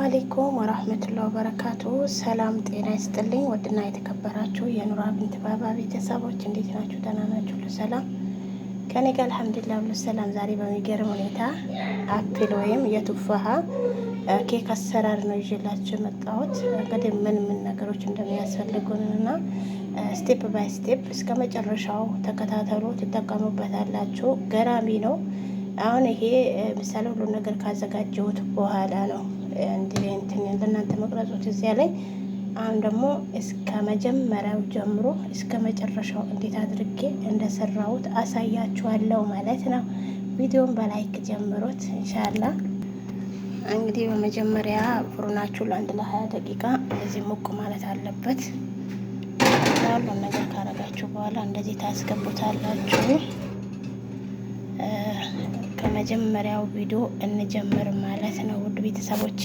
አለይኩም ወራህመቱላሂ ወበረካቱ። ሰላም ጤና ይስጥልኝ። ወድና የተከበራችሁ የኑራ ቢንት ባባ ቤተሰቦች እንዴት ናችሁ? ደህና ናችሁ? ሁሉ ሰላም ከኔ ጋር አልሐምዱሊላህ ሁሉ ሰላም። ዛሬ በሚገርም ሁኔታ አፕል ወይም የቱፋሃ ኬክ አሰራር ነው ይዤላችሁ የመጣሁት። እንግዲህ ምን ነገሮች እንደሚያስፈልጉንና ስቴፕ ባይ ስቴፕ እስከ መጨረሻው ተከታተሉ፣ ትጠቀሙበታላችሁ። ገራሚ ነው። አሁን ይሄ ምሳሌ ሁሉ ነገር ካዘጋጀሁት በኋላ ነው እንትን ለእናንተ መቅረጹት እዚያ ላይ። አሁን ደግሞ እስከ መጀመሪያው ጀምሮ እስከ መጨረሻው እንዴት አድርጌ እንደሰራሁት አሳያችኋለሁ ማለት ነው። ቪዲዮን በላይክ ጀምሮት ኢንሻአላህ። እንግዲህ በመጀመሪያ ፍሩናችሁ ለአንድ ለ20 ደቂቃ እንደዚህ ሞቅ ማለት አለበት። ሁሉን ነገር ካረጋችሁ በኋላ እንደዚህ ታስገቡታላችሁ። ከመጀመሪያው ቪዲዮ እንጀምር ማለት ነው ውድ ቤተሰቦቼ።